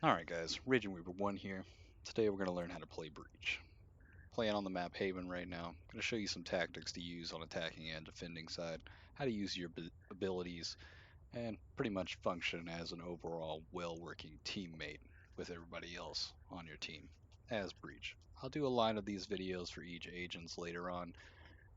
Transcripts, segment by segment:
Alright guys, Raging Weaver 1 here. Today we're going to learn how to play Breach. Playing on the map Haven right now. I'm going to show you some tactics to use on attacking and defending side, how to use your abilities, and pretty much function as an overall well-working teammate with everybody else on your team as Breach. I'll do a line of these videos for each agents later on,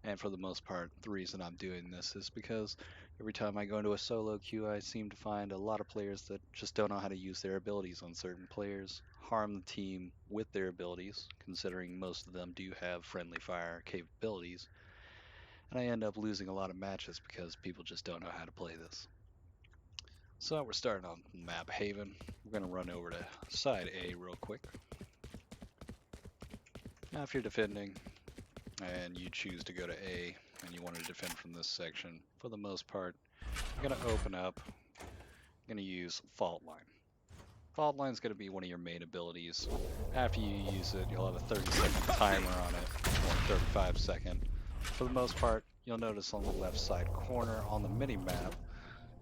and for the most part, the reason I'm doing this is because every time I go into a solo queue, I seem to find a lot of players that just don't know how to use their abilities on certain players, harm the team with their abilities, considering most of them do have friendly fire capabilities, and I end up losing a lot of matches because people just don't know how to play this. So we're starting on map Haven. We're going to run over to side A real quick. Now if you're defending, and you choose to go to A and you want to defend from this section, for the most part, you're going to open up, you're going to use Fault Line. Fault Line is going to be one of your main abilities. After you use it, you'll have a 30-second timer on it, or 35-second. For the most part, you'll notice on the left side corner on the mini-map,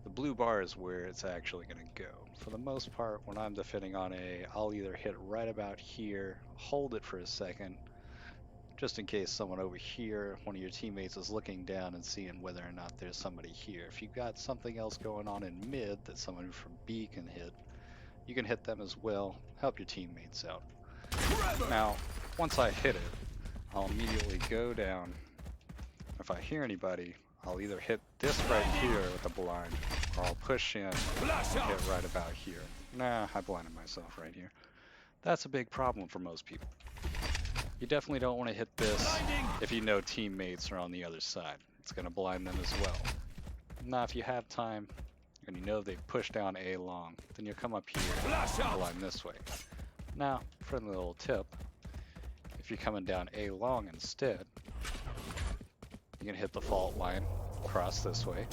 the blue bar is where it's actually going to go. For the most part, when I'm defending on A, I'll either hit right about here, hold it for a second, just in case someone over here, one of your teammates, is looking down and seeing whether or not there's somebody here. If you've got something else going on in mid that someone from B can hit, you can hit them as well, help your teammates out. Now, once I hit it, I'll immediately go down. If I hear anybody, I'll either hit this right here with the blind, or I'll push in and hit right about here. Nah, I blinded myself right here. That's a big problem for most people. You definitely don't want to hit this if you know teammates are on the other side. It's going to blind them as well. Now, if you have time and you know they've pushed down A long, then you'll come up here and blind this way. Now, friendly little tip, if you're coming down A long instead, you can hit the fault line across this way.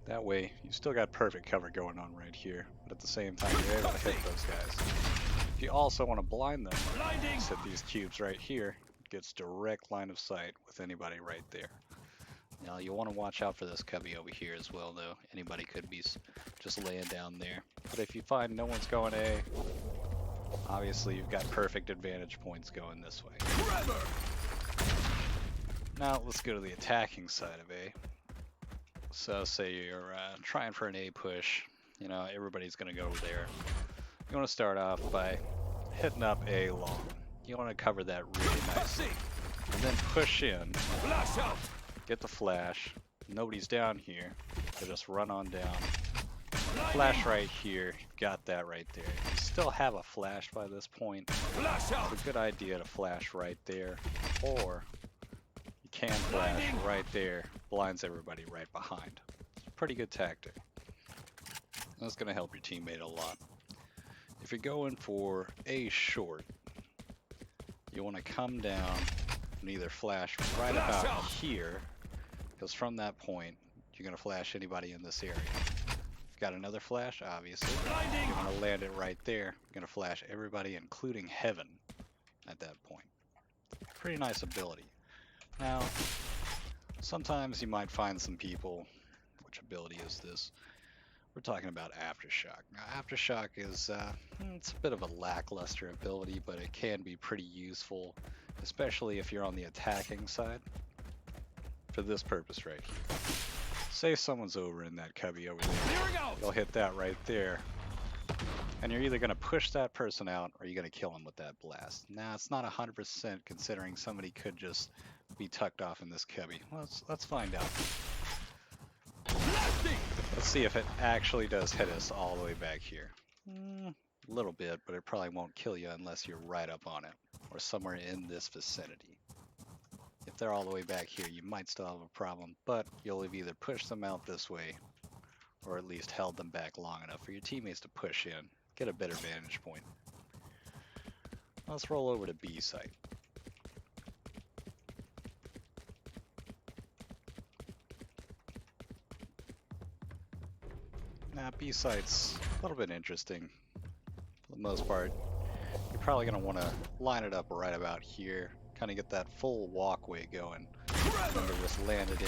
That way, you still got perfect cover going on right here, but at the same time, you're able to hit those guys. If you also want to blind them, just hit these cubes right here. It gets direct line of sight with anybody right there. Now you'll want to watch out for this cubby over here as well, though. Anybody could be just laying down there. But if you find no one's going A, obviously you've got perfect advantage points going this way. Now let's go to the attacking side of A. So say you're trying for an A push, you know, everybody's going to go there. You want to start off by hitting up A long. You want to cover that really nicely. And then push in, get the flash. Nobody's down here, so just run on down. Flash right here, got that right there. You still have a flash by this point. It's a good idea to flash right there, or you can flash right there, blinds everybody right behind. It's a pretty good tactic. That's going to help your teammate a lot. If you're going for A short, you want to come down and either flash right about here, because from that point, you're going to flash anybody in this area. Got another flash, obviously. You want to land it right there. You're going to flash everybody, including Heaven, at that point. Pretty nice ability. Now, sometimes you might find some people, which ability is this? We're talking about Aftershock. Now, Aftershock is it's a bit of a lackluster ability, but it can be pretty useful, especially if you're on the attacking side, for this purpose right here. Say someone's over in that cubby over there. You'll hit that right there, and you're either going to push that person out or you're going to kill him with that blast. Now, it's not 100% considering somebody could just be tucked off in this cubby. Let's find out. Let's see if it actually does hit us all the way back here. A little bit, but it probably won't kill you unless you're right up on it, or somewhere in this vicinity. If they're all the way back here, you might still have a problem, but you'll have either pushed them out this way, or at least held them back long enough for your teammates to push in, get a better vantage point. Let's roll over to B site. Now, B site's a little bit interesting. For the most part, you're probably going to want to line it up right about here, kind of get that full walkway going, and then just land it in.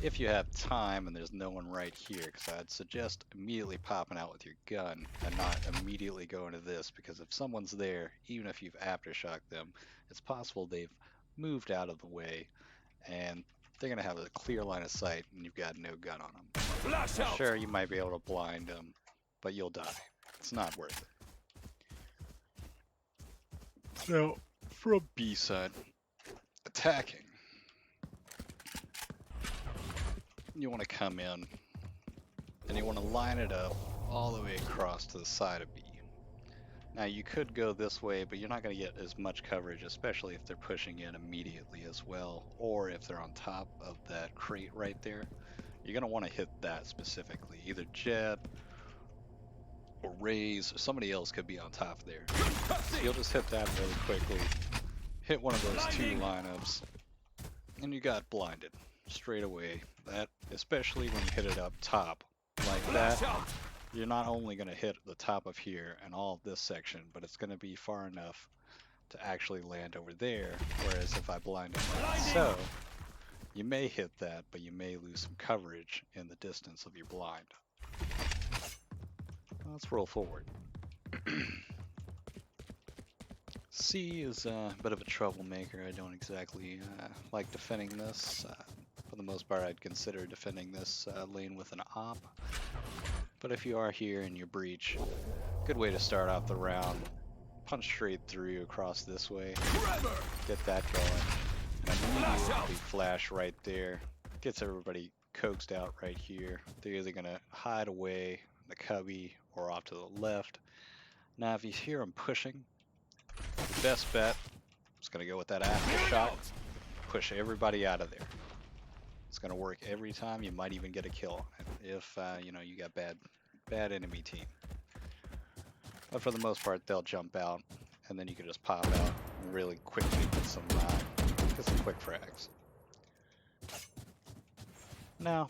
if you have time and there's no one right here, because I'd suggest immediately popping out with your gun and not immediately going to this, because if someone's there, even if you've aftershocked them, it's possible they've moved out of the way and they're going to have a clear line of sight and you've got no gun on them. Flash out. Sure, you might be able to blind them, but you'll die. It's not worth it. Now, for a B side, attacking, you want to come in and you want to line it up all the way across to the side of B. Now you could go this way, but you're not going to get as much coverage, especially if they're pushing in immediately as well, or if they're on top of that crate right there. You're going to want to hit that specifically. Either Jet or Raze or somebody else could be on top there. So you'll just hit that really quickly, hit one of those two lineups, and you got blinded straight away. That, especially when you hit it up top like that, you're not only going to hit the top of here and all of this section, but it's going to be far enough to actually land over there. Whereas if I blind it like so, you may hit that, but you may lose some coverage in the distance of your blind. Let's roll forward. C is a bit of a troublemaker. I don't exactly like defending this. For the most part, I'd consider defending this lane with an op. But if you are here in your breach, good way to start off the round. Punch straight through across this way. Get that going. And immediately flash right there. Gets everybody coaxed out right here. They're either going to hide away in the cubby or off to the left. Now if you hear them pushing, the best bet is going to go with that aftershock. Push everybody out of there. It's going to work every time. You might even get a kill if you know, you got bad enemy team. But for the most part, they'll jump out, and then you can just pop out and really quickly get some quick frags. Now,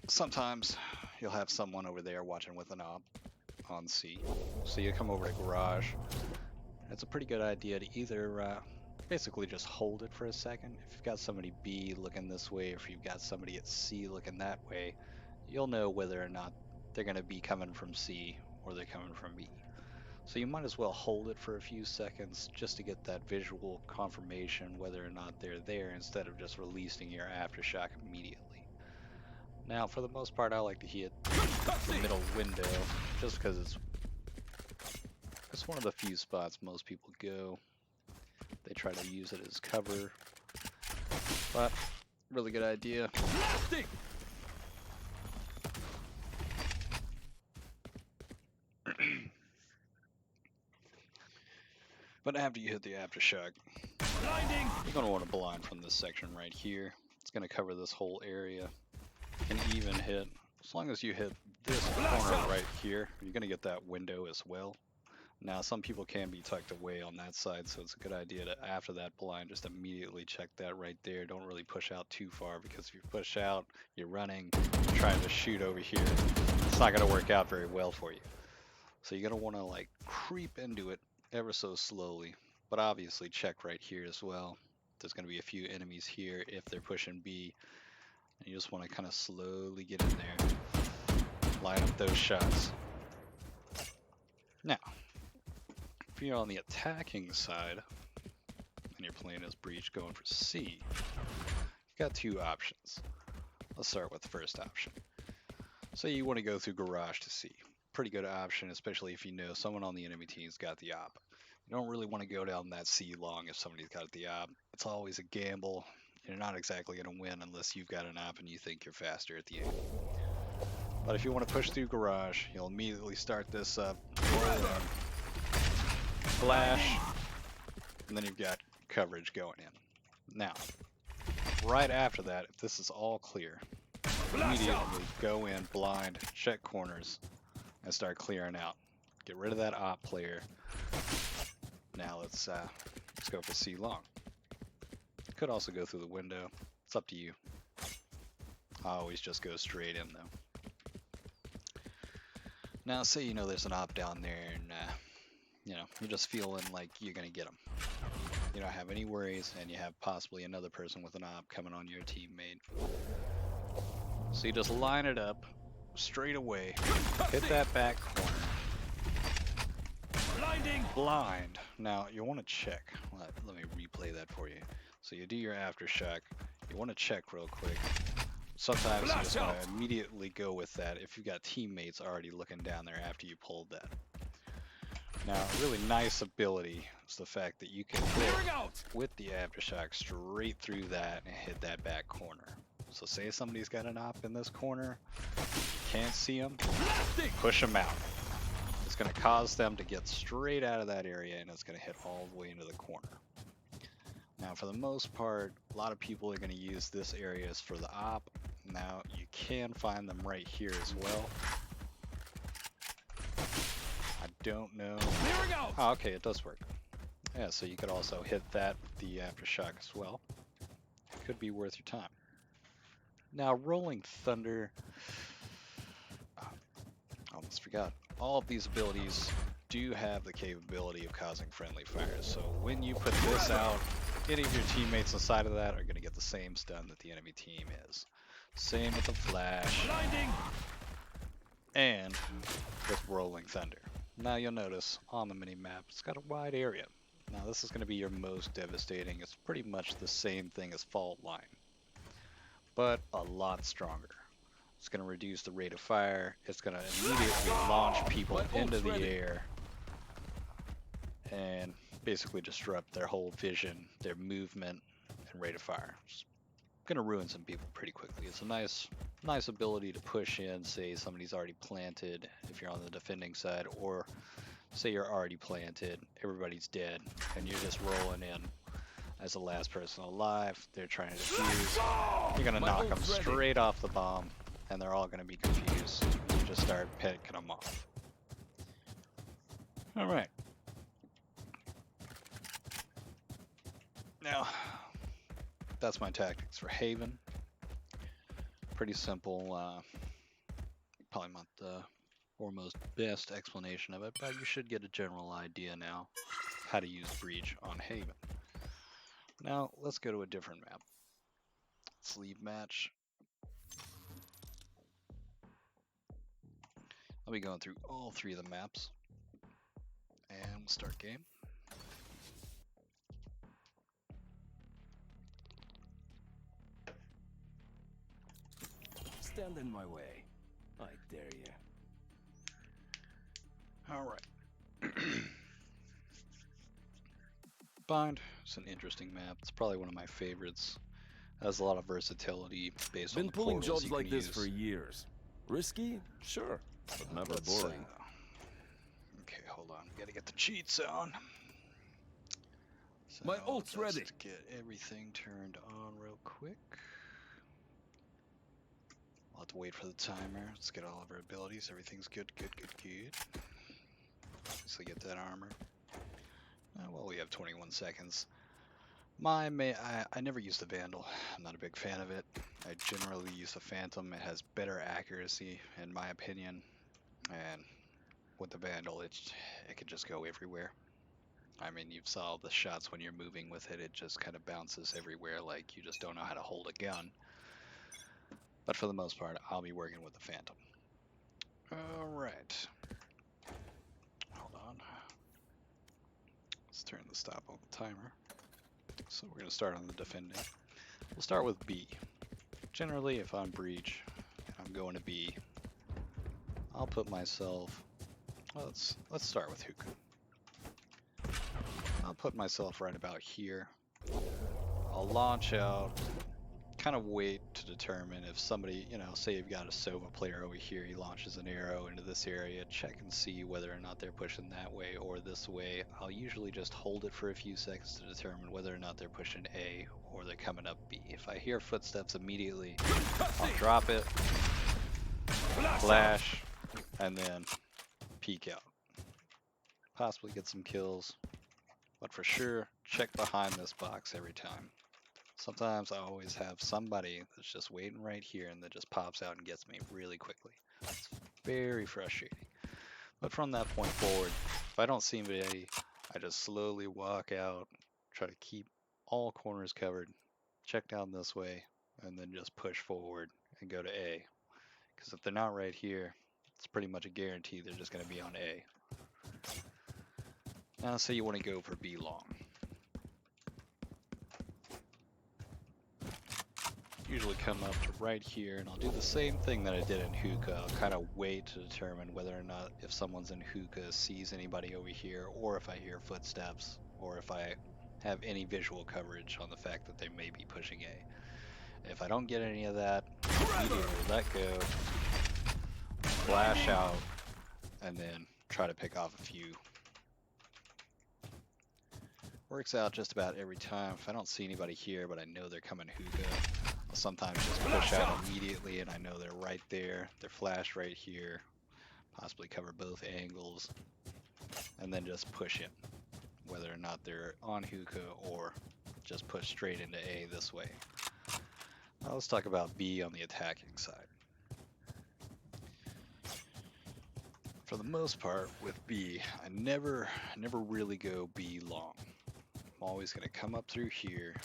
sometimes you'll have someone over there watching with an op on C. So you come over to garage. It's a pretty good idea to either basically just hold it for a second. If you've got somebody B looking this way, or if you've got somebody at C looking that way, you'll know whether or not they're going to be coming from C or they're coming from B. So you might as well hold it for a few seconds just to get that visual confirmation whether or not they're there, instead of just releasing your aftershock immediately. Now, for the most part, I like to hit the middle window just because it's one of the few spots most people go. They try to use it as cover, but really good idea. But after you hit the aftershock, you're going to want to blind from this section right here. It's going to cover this whole area. You can even hit, as long as you hit this corner right here, you're going to get that window as well. Now, some people can be tucked away on that side, so it's a good idea to, after that blind, just immediately check that right there. Don't really push out too far, because if you push out, you're running, you're trying to shoot over here, it's not going to work out very well for you. So you're going to want to like creep into it ever so slowly, but obviously check right here as well. There's going to be a few enemies here if they're pushing B, and you just want to kind of slowly get in there, line up those shots. Now, if you're on the attacking side and you're playing as breach going for C, you've got two options. Let's start with the first option. Say you want to go through garage to C. Pretty good option, especially if you know someone on the enemy team's got the op. You don't really want to go down that C long if somebody's got the op. It's always a gamble. You're not exactly going to win unless you've got an op and you think you're faster at the aim. But if you want to push through garage, you'll immediately start this up, flash, and then you've got coverage going in. Now, right after that, if this is all clear, immediately go in blind, check corners, and start clearing out. Get rid of that op player. Now let's go for C long. Could also go through the window. It's up to you. I always just go straight in though. Now say you know there's an op down there and you know, you're just feeling like you're gonna get them. You don't have any worries, and you have possibly another person with an op coming on your teammate. So you just line it up straight away, hit that back corner. Blinding. Blind. Now you want to check. Let me replay that for you. So you do your aftershock. You want to check real quick. Sometimes you just want to immediately go with that if you've got teammates already looking down there after you pulled that. Now, a really nice ability is the fact that you can hit with the aftershock straight through that and hit that back corner. So say somebody's got an op in this corner, you can't see them, push them out. It's going to cause them to get straight out of that area and it's going to hit all the way into the corner. Now, for the most part, a lot of people are going to use this area as for the op. Now, you can find them right here as well. I don't know. Oh, okay, it does work. Yeah, so you could also hit that with the aftershock as well. Could be worth your time. Now, Rolling Thunder. Almost forgot. All of these abilities do have the capability of causing friendly fire. So when you put this out, any of your teammates inside of that are going to get the same stun that the enemy team is. Same with the flash. And with Rolling Thunder. Now you'll notice on the mini-map, it's got a wide area. Now this is going to be your most devastating. It's pretty much the same thing as Fault Line, but a lot stronger. It's going to reduce the rate of fire. It's going to immediately launch people into the air and basically disrupt their whole vision, their movement, and rate of fire. It's going to ruin some people pretty quickly. It's a nice ability to push in, say somebody's already planted if you're on the defending side, or say you're already planted, everybody's dead, and you're just rolling in as the last person alive. They're trying to defuse. You're going to knock them straight off the bomb, and they're all going to be confused. You just start picking them off. All right. Now, that's my tactics for Haven. Pretty simple. Probably not the foremost best explanation of it, but you should get a general idea now how to use Breach on Haven. Now, let's go to a different map. Sleeve match. I'll be going through all three of the maps. And we'll start game. Stand in my way. I dare you. Alright. Bind. It's an interesting map. It's probably one of my favorites. It has a lot of versatility based on the Been pulling portals jobs you like can this use. for years. Risky? Sure. But never boring. Okay, hold on. We gotta get the cheats on. So My ult's ready. Let's get everything turned on real quick. We'll have to wait for the timer. Let's get all of our abilities. Everything's good. So get that armor. Well, we have 21 seconds. I never use the Vandal. I'm not a big fan of it. I generally use the Phantom. It has better accuracy, in my opinion. And with the Vandal, it can just go everywhere. I mean, you've saw the shots when you're moving with it. It just kind of bounces everywhere like you just don't know how to hold a gun. But for the most part, I'll be working with the Phantom. Alright. Hold on. Let's turn the stop on the timer. So we're going to start on the defending. We'll start with B. Generally, if I'm Breach and I'm going to B, I'll put myself... Let's start with Hookah. I'll put myself right about here. I'll launch out, kind of wait to determine if somebody, say you've got a Sova player over here, he launches an arrow into this area, check and see whether or not they're pushing that way or this way. I'll usually just hold it for a few seconds to determine whether or not they're pushing A or they're coming up B. If I hear footsteps immediately, I'll drop it, flash, and then peek out. Possibly get some kills, but for sure, check behind this box every time. Sometimes I always have somebody that's just waiting right here and that just pops out and gets me really quickly. It's very frustrating. But from that point forward, if I don't see anybody, I just slowly walk out, try to keep all corners covered, check down this way, and then just push forward and go to A. Because if they're not right here, it's pretty much a guarantee they're just going to be on A. Now say you want to go for B long. Usually come up to right here, and I'll do the same thing that I did in hookah. I'll kind of wait to determine whether or not if someone's in hookah sees anybody over here, or if I hear footsteps, or if I have any visual coverage on the fact that they may be pushing A. If I don't get any of that, immediately let go, flash out, and then try to pick off a few. Works out just about every time. If I don't see anybody here, but I know they're coming hookah, I'll sometimes just push out immediately, and I know they're right there. They're flashed right here. Possibly cover both angles, and then just push in, whether or not they're on hookah or just push straight into A this way. Now let's talk about B on the attacking side. For the most part with B, I never really go B long. I'm always going to come up through here,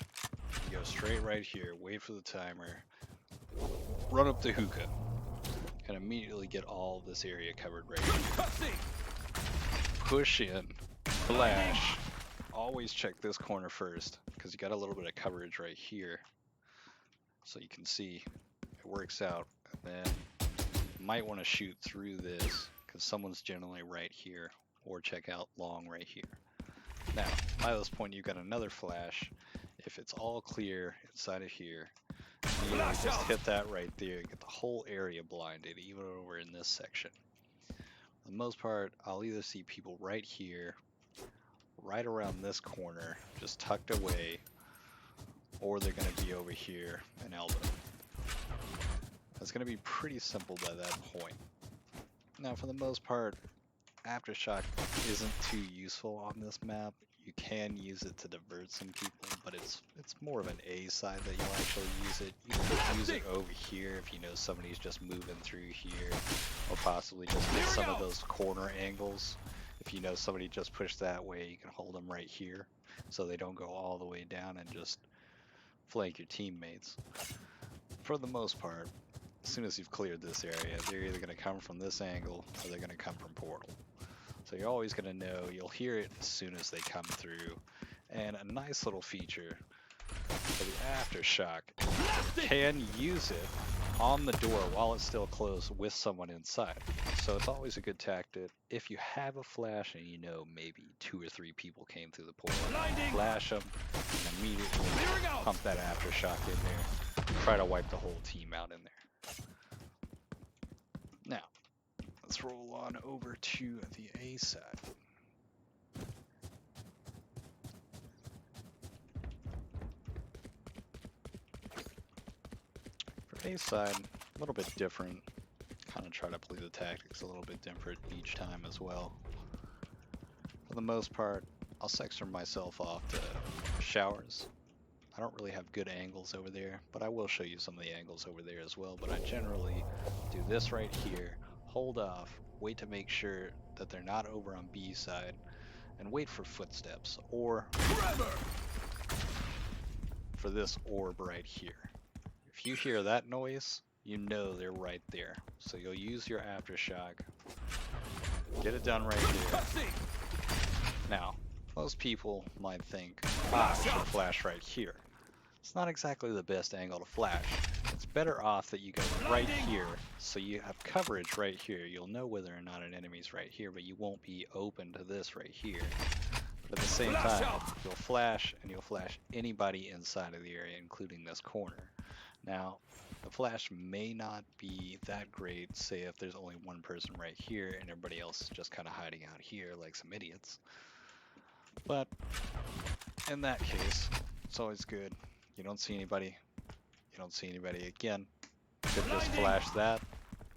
go straight right here, wait for the timer, run up the hookah, and immediately get all this area covered right here. Push in, flash. Always check this corner first, because you got a little bit of coverage right here. So you can see it works out. And then you might want to shoot through this, because someone's generally right here, or check out long right here. Now, by this point, you've got another flash. If it's all clear inside of here, you just hit that right there, get the whole area blinded, even over in this section. For the most part, I'll either see people right here, right around this corner, just tucked away, or they're going to be over here and elbow. That's going to be pretty simple by that point. Now, for the most part, Aftershock isn't too useful on this map. You can use it to divert some people, but it's more of an A side that you'll actually use it. You can use it over here if you know somebody's just moving through here, or possibly just get some of those corner angles. If you know somebody just pushed that way, you can hold them right here, so they don't go all the way down and just flank your teammates. For the most part, as soon as you've cleared this area, they're either going to come from this angle, or they're going to come from portal. So you're always going to know, you'll hear it as soon as they come through. And a nice little feature for the Aftershock, you can use it on the door while it's still closed with someone inside. So it's always a good tactic. If you have a flash and you know maybe 2 or 3 people came through the portal, flash them and immediately pump that Aftershock in there. Try to wipe the whole team out in there. Now, let's roll on over to the A side. For A side, a little bit different. Kind of try to play the tactics a little bit different each time as well. For the most part, I'll section myself off to showers. I don't really have good angles over there, but I will show you some of the angles over there as well. But I generally do this right here, hold off, wait to make sure that they're not over on B side, and wait for footsteps, or for this orb right here. If you hear that noise, you know they're right there. So you'll use your Aftershock, get it done right here. Now, most people might think, I should flash right here. It's not exactly the best angle to flash. It's better off that you go right here, so you have coverage right here. You'll know whether or not an enemy's right here, but you won't be open to this right here. But at the same time, you'll flash, and you'll flash anybody inside of the area, including this corner. Now, the flash may not be that great, say if there's only one person right here, and everybody else is just kind of hiding out here like some idiots. But in that case, it's always good. You don't see anybody. You don't see anybody again. You could just flash that,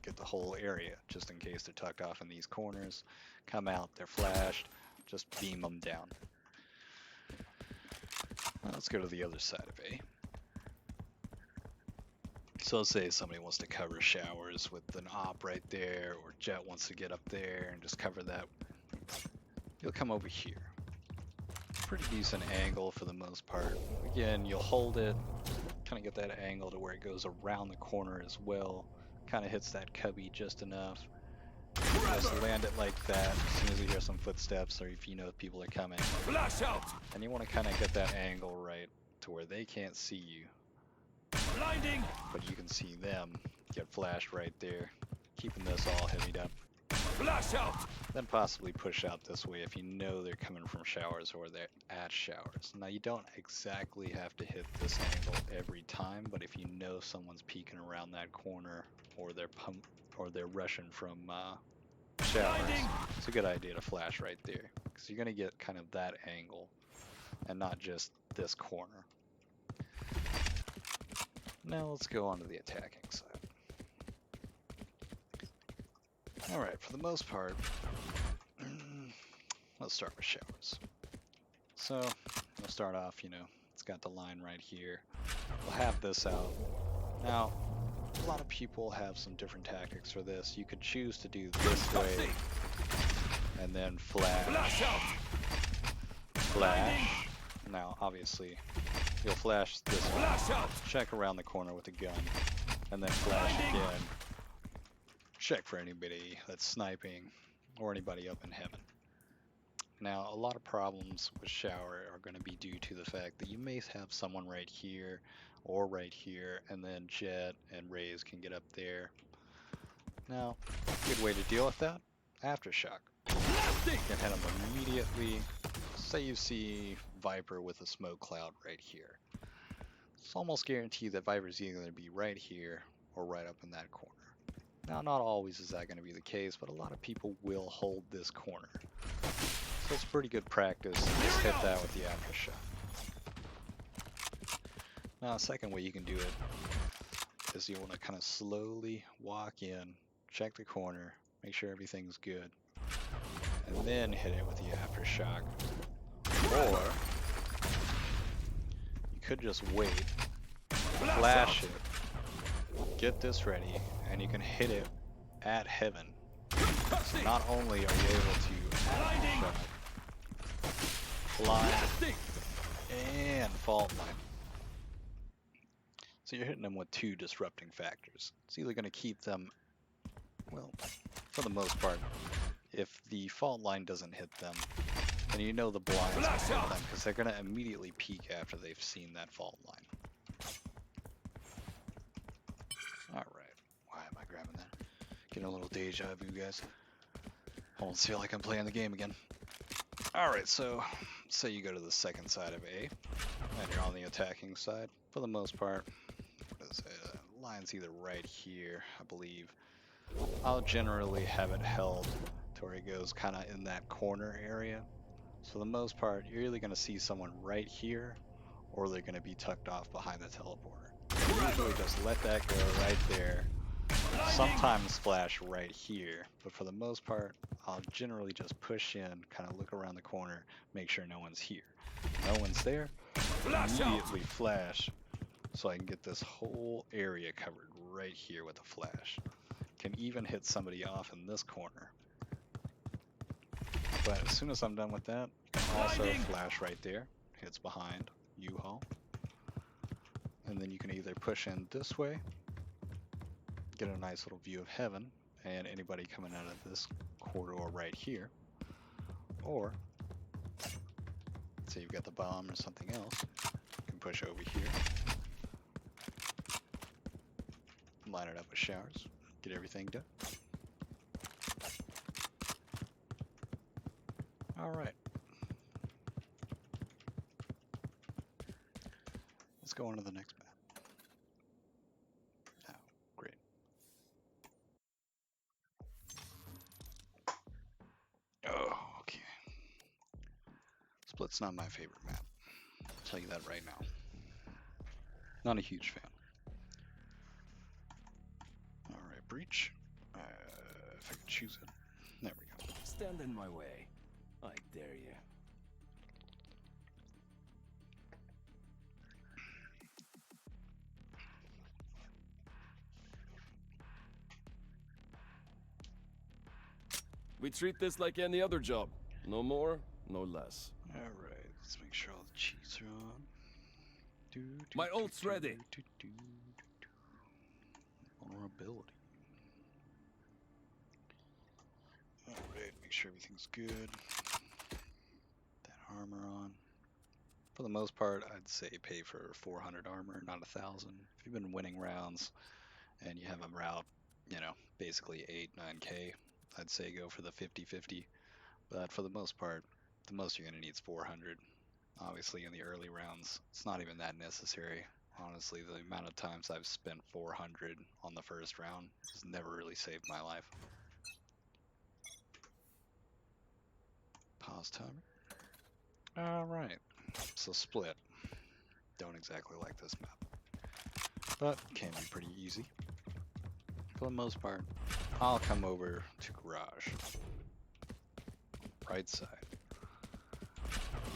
get the whole area, just in case they're tucked off in these corners. Come out, they're flashed, just beam them down. Now let's go to the other side of A. So say somebody wants to cover showers with an op right there, or Jet wants to get up there and just cover that. You'll come over here. Pretty decent angle for the most part. Again, you'll hold it, kind of get that angle to where it goes around the corner as well. Kind of hits that cubby just enough. Just land it like that as soon as you hear some footsteps or if you know people are coming. Flash out! And you want to kind of get that angle right to where they can't see you. Blinding! But you can see them get flashed right there, keeping this all heavied up. Flash out! Then possibly push out this way if you know they're coming from showers or they're at showers. Now you don't exactly have to hit this angle every time, but if you know someone's peeking around that corner or they're rushing from showers, it's a good idea to flash right there because you're going to get kind of that angle and not just this corner. Now let's go on to the attacking side. Alright, for the most part, let's start with showers. So, we'll start off, it's got the line right here. We'll have this out. Now, a lot of people have some different tactics for this. You could choose to do this way, and then flash. Flash. Now, obviously, you'll flash this one, check around the corner with a gun, and then flash again. Check for anybody that's sniping or anybody up in heaven. Now, a lot of problems with shower are going to be due to the fact that you may have someone right here or right here, and then Jet and Raze can get up there. Now, a good way to deal with that, aftershock. You can hit them immediately. Say you see Viper with a smoke cloud right here. It's almost guaranteed that Viper's either going to be right here or right up in that corner. Now, not always is that going to be the case, but a lot of people will hold this corner. So it's pretty good practice to just hit that with the aftershock. Now, a second way you can do it is you want to kind of slowly walk in, check the corner, make sure everything's good, and then hit it with the aftershock. Or you could just wait, flash it, get this ready, and you can hit it at heaven. So not only are you able to aftershock, blind, and fault line. So you're hitting them with two disrupting factors. It's either going to keep them, well, for the most part, if the fault line doesn't hit them, then you know the blind's going to hit them because they're going to immediately peek after they've seen that fault line. Alright, why am I grabbing that? Getting a little deja vu, guys. Almost feel like I'm playing the game again. Alright, so say you go to the second side of A, and you're on the attacking side. For the most part, line's either right here, I believe. I'll generally have it held to where it goes kind of in that corner area. So for the most part, you're either going to see someone right here, or they're going to be tucked off behind the teleporter. Usually just let that go right there. Sometimes flash right here, but for the most part, I'll generally just push in, kind of look around the corner, make sure no one's here. If no one's there, immediately flash, so I can get this whole area covered right here with a flash. Can even hit somebody off in this corner. But as soon as I'm done with that, you can also flash right there, hits behind U-Haul. And then you can either push in this way, get a nice little view of heaven, and anybody coming out of this corridor right here. Or, say you've got the bomb or something else, you can push over here, line it up with showers, get everything done. Alright. Let's go on to the next map. Oh, great. Oh, okay. Split's not my favorite map. I'll tell you that right now. Not a huge fan. Alright, breach. If I could choose it. There we go. Stand in my way. I dare you. We treat this like any other job. No more, no less. Alright, let's make sure all the cheats are on. My ult's ready. Vulnerability. Alright, make sure everything's good. That armor on. For the most part, I'd say pay for 400 armor, not 1,000. If you've been winning rounds and you have a route, basically 8, 9k, I'd say go for the 50-50. But for the most part, the most you're going to need is 400. Obviously, in the early rounds, it's not even that necessary. Honestly, the amount of times I've spent 400 on the first round has never really saved my life. Pause timer. Alright, so split. Don't exactly like this map, but can be pretty easy. For the most part, I'll come over to garage. Right side.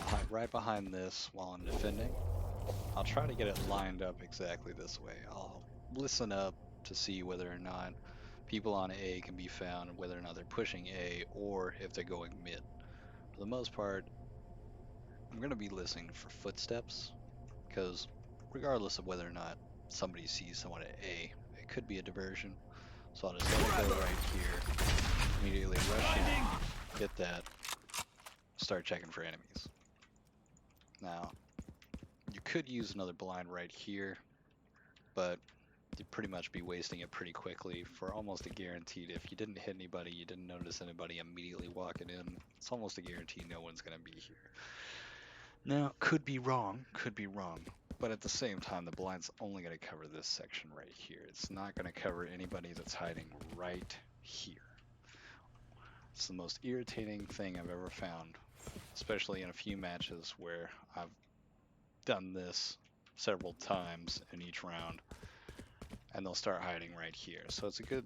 I'll hide right behind this while I'm defending. I'll try to get it lined up exactly this way. I'll listen up to see whether or not people on A can be found, whether or not they're pushing A, or if they're going mid. For the most part, I'm going to be listening for footsteps, because regardless of whether or not somebody sees someone at A, it could be a diversion. So I'll just let it go right here, immediately rush in, get that, start checking for enemies. Now, you could use another blind right here, but you'd pretty much be wasting it pretty quickly for almost a guaranteed. If you didn't hit anybody, you didn't notice anybody immediately walking in, it's almost a guarantee no one's going to be here. Now, could be wrong, but at the same time, the blind's only going to cover this section right here. It's not going to cover anybody that's hiding right here. It's the most irritating thing I've ever found, especially in a few matches where I've done this several times in each round, and they'll start hiding right here. So it's a good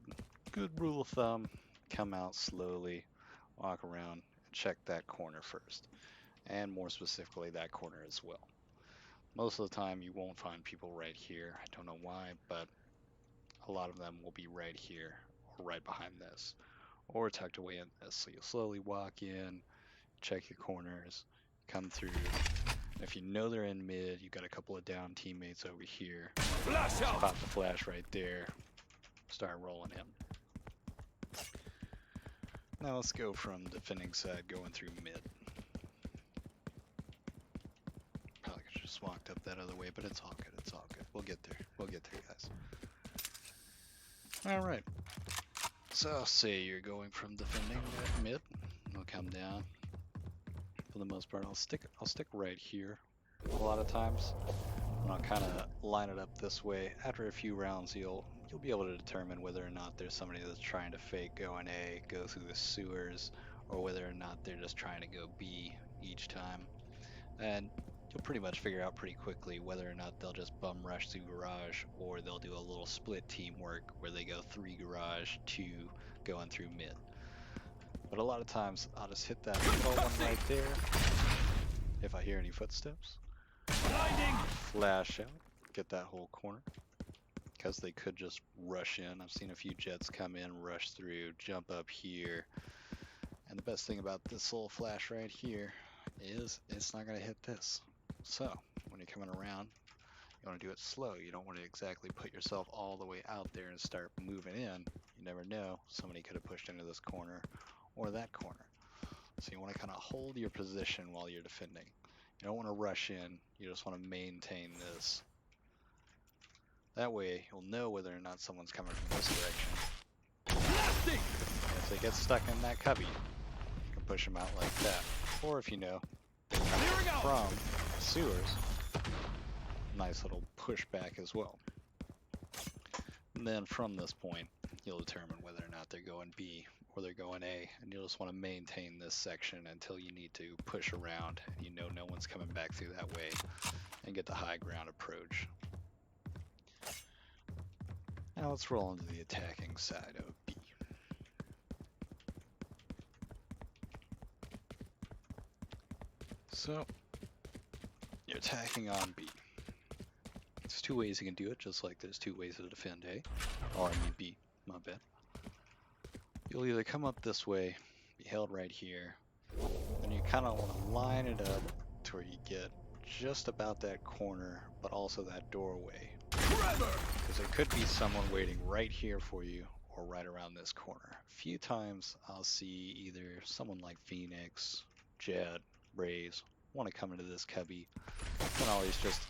rule of thumb. Come out slowly, walk around, and check that corner first, and more specifically that corner as well. Most of the time you won't find people right here. I don't know why, but a lot of them will be right here or right behind this or tucked away in this. So you'll slowly walk in, check your corners, come through. And if you know they're in mid, you've got a couple of down teammates over here. Flash out. Pop the flash right there. Start rolling him. Now let's go from defending side going through mid. Probably could have just walked up that other way, but it's all good. It's all good. We'll get there. We'll get there, guys. All right. So say you're going from defending at mid. I'll come down. For the most part, I'll stick right here. A lot of times, and I'll kind of line it up this way. After a few rounds, you'll be able to determine whether or not there's somebody that's trying to fake go in A, go through the sewers, or whether or not they're just trying to go B each time. And you'll pretty much figure out pretty quickly whether or not they'll just bum rush through garage, or they'll do a little split teamwork where they go 3 garage, 2 going through mid. But a lot of times I'll just hit that middle one right there. If I hear any footsteps, flash out, get that whole corner, because they could just rush in. I've seen a few jets come in, rush through, jump up here. And the best thing about this little flash right here is it's not going to hit this. So when you're coming around, you want to do it slow. You don't want to exactly put yourself all the way out there and start moving in. You never know, somebody could have pushed into this corner or that corner. So you want to kind of hold your position while you're defending. You don't want to rush in, you just want to maintain this. That way you'll know whether or not someone's coming from this direction. And if they get stuck in that cubby, you can push them out like that. Or if you know they're coming from sewers, nice little pushback as well. And then from this point, you'll determine whether or not they're going B or they're going A, and you'll just want to maintain this section until you need to push around and you know no one's coming back through that way, and get the high ground approach. Now let's roll into the attacking side of B. So you're attacking on B. There's 2 ways you can do it, just like there's 2 ways to defend A. Or I mean B, my bad. You'll either come up this way, be held right here, and you kind of want to line it up to where you get just about that corner, but also that doorway. Trevor! Because there could be someone waiting right here for you, or right around this corner. A few times I'll see either someone like Phoenix, Jed, Braves, want to come into this cubby. You can always just,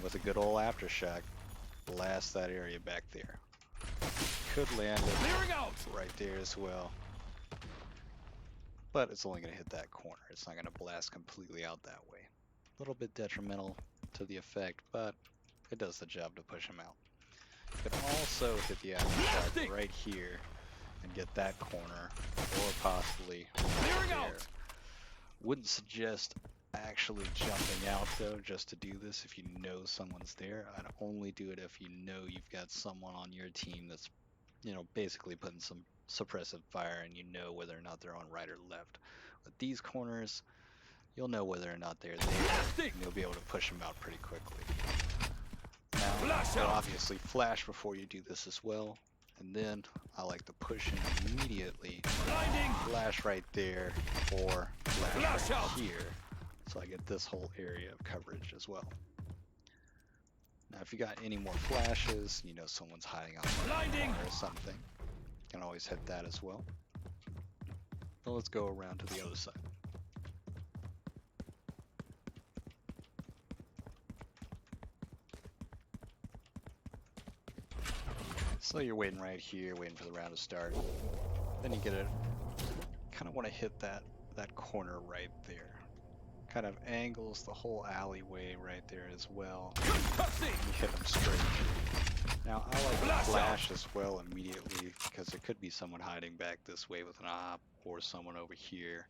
with a good old aftershock, blast that area back there. Could land it right there as well. But it's only going to hit that corner. It's not going to blast completely out that way. A little bit detrimental to the effect, but it does the job to push him out. You can also hit the aftershock right here and get that corner, or possibly right there. Wouldn't suggest actually jumping out though, just to do this if you know someone's there. I'd only do it if you know you've got someone on your team that's, you know, basically putting some suppressive fire and you know whether or not they're on right or left. With these corners, you'll know whether or not they're there, and you'll be able to push them out pretty quickly. Now, you'll obviously flash before you do this as well, and then I like to push in immediately, flash right there, or flash right here, so I get this whole area of coverage as well. Now, if you got any more flashes, you know someone's hiding on the corner or something, you can always hit that as well. But let's go around to the other side. So you're waiting right here, waiting for the round to start. Then you get it. Kind of want to hit that corner right there. Kind of angles the whole alleyway right there as well. You hit them straight. Now I like to flash as well immediately because there could be someone hiding back this way with an op or someone over here.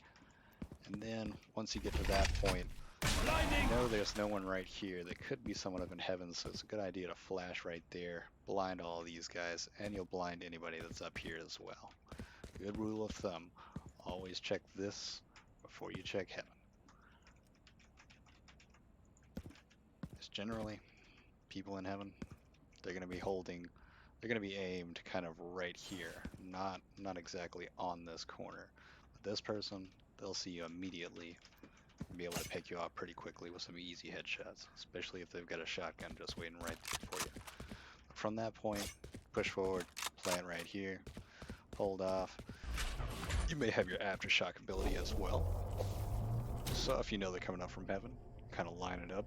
And then once you get to that point, you know there's no one right here. There could be someone up in heaven, so it's a good idea to flash right there, blind all these guys, and you'll blind anybody that's up here as well. Good rule of thumb, always check this before you check heaven. Because generally, people in heaven, they're going to be they're going to be aimed kind of right here, not exactly on this corner. But this person, they'll see you immediately and be able to pick you off pretty quickly with some easy headshots, especially if they've got a shotgun just waiting right there for you. But from that point, push forward, plant right here, hold off. You may have your aftershock ability as well. So if you know they're coming up from heaven, kind of line it up.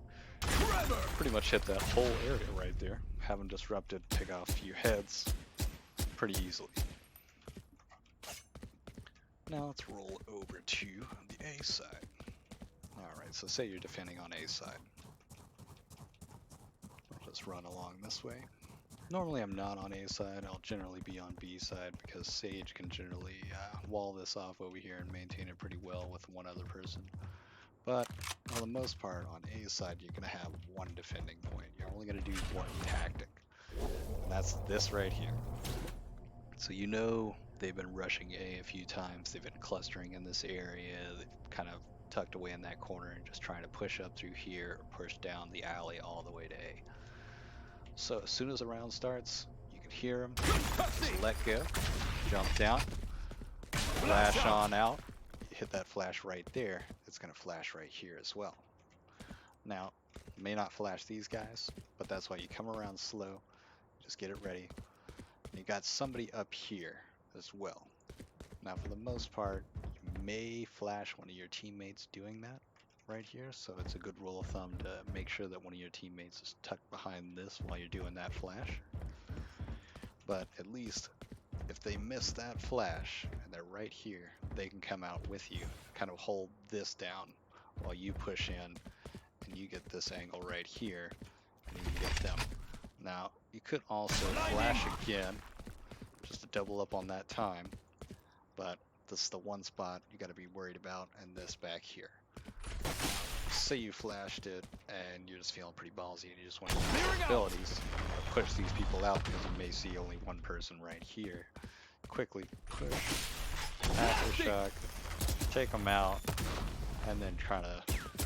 Pretty much hit that whole area right there. Have them disrupted, pick off a few heads pretty easily. Now let's roll over to the A side. Alright, so say you're defending on A side. I'll just run along this way. Normally I'm not on A side, I'll generally be on B side because Sage can generally wall this off over here and maintain it pretty well with one other person. But for the most part on A side you're going to have one defending point. You're only going to do one tactic. And that's this right here. So you know they've been rushing A few times, they've been clustering in this area, they've kind of tucked away in that corner and just trying to push up through here or push down the alley all the way to A. So as soon as the round starts, you can hear them, just let go, jump down, flash on out, you hit that flash right there, it's going to flash right here as well. Now, you may not flash these guys, but that's why you come around slow, just get it ready. And you got somebody up here as well. Now for the most part, you may flash one of your teammates doing that right here, so it's a good rule of thumb to make sure that one of your teammates is tucked behind this while you're doing that flash. But at least if they miss that flash and they're right here, they can come out with you, kind of hold this down while you push in and you get this angle right here and you can get them. Now you could also flash again just to double up on that time, but this is the one spot you got to be worried about, and this back here. Say you flashed it and you're just feeling pretty ballsy and you just want to use your abilities to push these people out because you may see only one person right here. Quickly push, aftershock, take them out, and then try to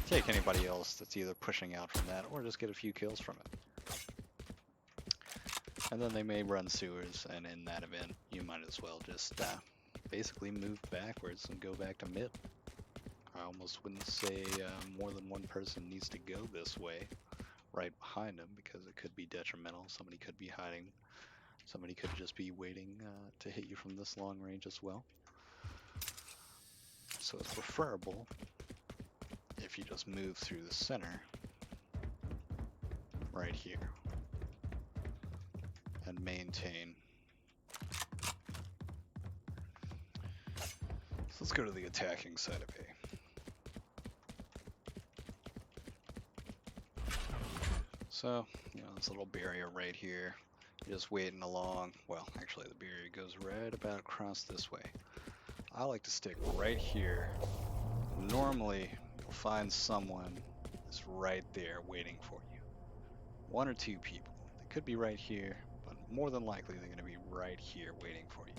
take anybody else that's either pushing out from that or just get a few kills from it. And then they may run sewers, and in that event you might as well just basically move backwards and go back to mid. I almost wouldn't say more than one person needs to go this way right behind them because it could be detrimental. Somebody could be hiding. Somebody could just be waiting to hit you from this long range as well. So it's preferable if you just move through the center right here and maintain. So let's go to the attacking side of A. So, this little barrier right here, just waiting along. Well, actually the barrier goes right about across this way. I like to stick right here. Normally, you'll find someone that's right there waiting for you. One or two people. They could be right here, but more than likely they're going to be right here waiting for you.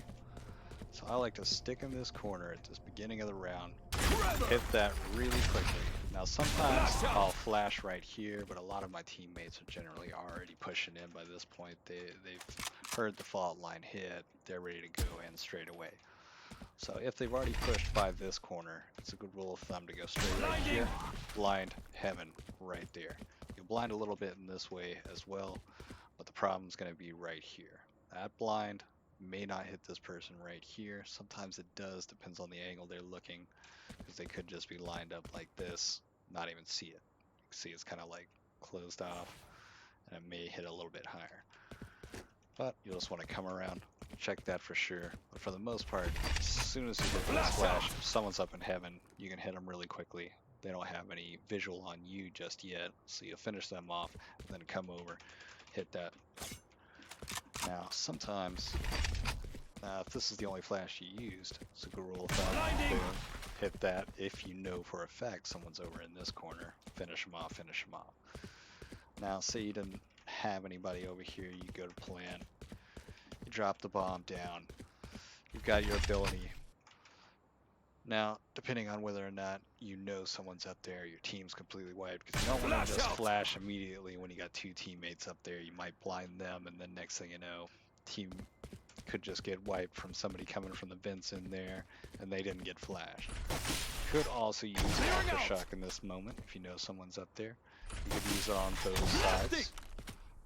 So I like to stick in this corner at this beginning of the round, hit that really quickly. Now sometimes I'll flash right here, but a lot of my teammates are generally already pushing in by this point. They've heard the fault line hit, they're ready to go in straight away. So if they've already pushed by this corner, it's a good rule of thumb to go straight right here, blind heaven right there. You'll blind a little bit in this way as well, but the problem's going to be right here. That blind may not hit this person right here. Sometimes it does, depends on the angle they're looking, because they could just be lined up like this, not even see it. You can see it's kind of like closed off, and it may hit a little bit higher. But you'll just want to come around, check that for sure. But for the most part, as soon as you get this flash, if someone's up in heaven, you can hit them really quickly. They don't have any visual on you just yet, so you finish them off, and then come over, hit that. Now, sometimes, if this is the only flash you used, it's a good rule of thumb. Boom, hit that. If you know for a fact someone's over in this corner, finish them off, finish them off. Now, say you didn't have anybody over here, you go to plant, you drop the bomb down, you've got your ability. Now, depending on whether or not you know someone's up there, your team's completely wiped, because you don't want to just flash immediately when you got two teammates up there. You might blind them, and then next thing you know, team could just get wiped from somebody coming from the vents in there, and they didn't get flashed. Could also use aftershock in this moment if you know someone's up there. You could use it on both sides.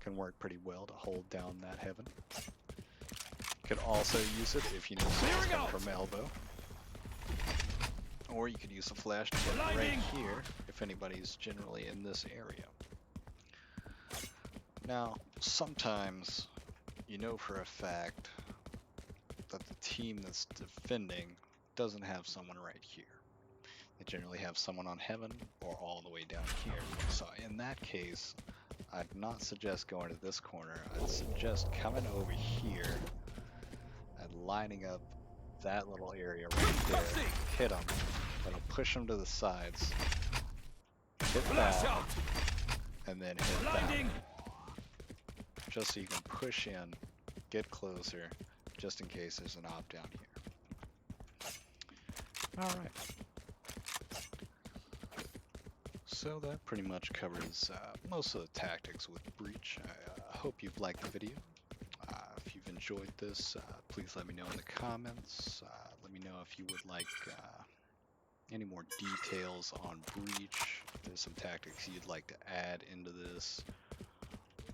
Can work pretty well to hold down that heaven. Could also use it if you know someone's coming from elbow. Or you could use the flash to get right here if anybody's generally in this area. Now, sometimes you know for a fact that the team that's defending doesn't have someone right here. They generally have someone on heaven or all the way down here. So in that case, I'd not suggest going to this corner. I'd suggest coming over here and lining up that little area right there. Hit them. That'll push them to the sides. Hit that. And then hit that. Just so you can push in, get closer, just in case there's an op down here. Alright. So that pretty much covers most of the tactics with Breach. I hope you've liked the video. If you've enjoyed this, please let me know in the comments. Let me know if you would like any more details on Breach. If there's some tactics you'd like to add into this,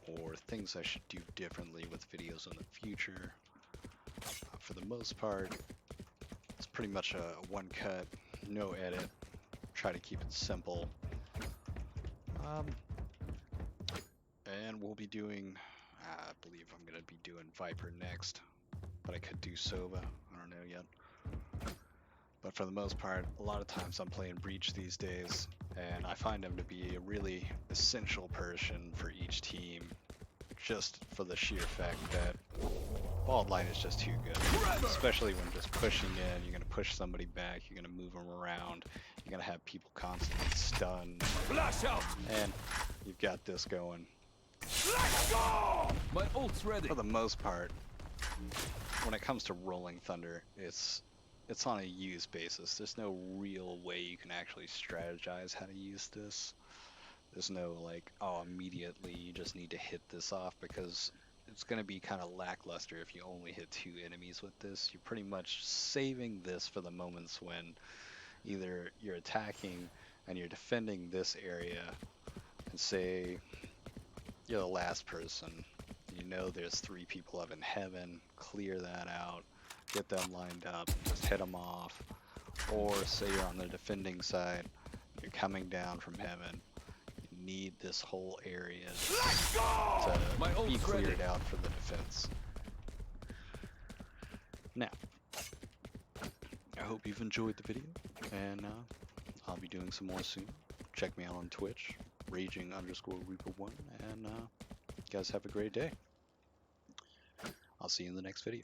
or things I should do differently with videos in the future. For the most part, it's pretty much a one cut, no edit. Try to keep it simple. And we'll be doing, I believe I'm going to be doing Viper next, but I could do Sova, I don't know yet. But for the most part, a lot of times I'm playing Breach these days, and I find him to be a really essential person for each team, just for the sheer fact that Bald Light is just too good. Especially when just pushing in, you're going to push somebody back, you're going to move them around, you're going to have people constantly stunned, and you've got this going. My ult's ready. For the most part, when it comes to Rolling Thunder, it's on a use basis. There's no real way you can actually strategize how to use this. There's no like, oh, immediately you just need to hit this off, because it's going to be kind of lackluster if you only hit two enemies with this. You're pretty much saving this for the moments when Either you're attacking and you're defending this area, and say you're the last person, you know there's 3 people up in heaven, clear that out, get them lined up, just hit them off. Or say you're on the defending side, you're coming down from heaven, you need this whole area to My be ult's cleared ready. out for the defense. Now, I hope you've enjoyed the video, and I'll be doing some more soon. Check me out on Twitch, raging_reaper1, and you guys have a great day. I'll see you in the next video.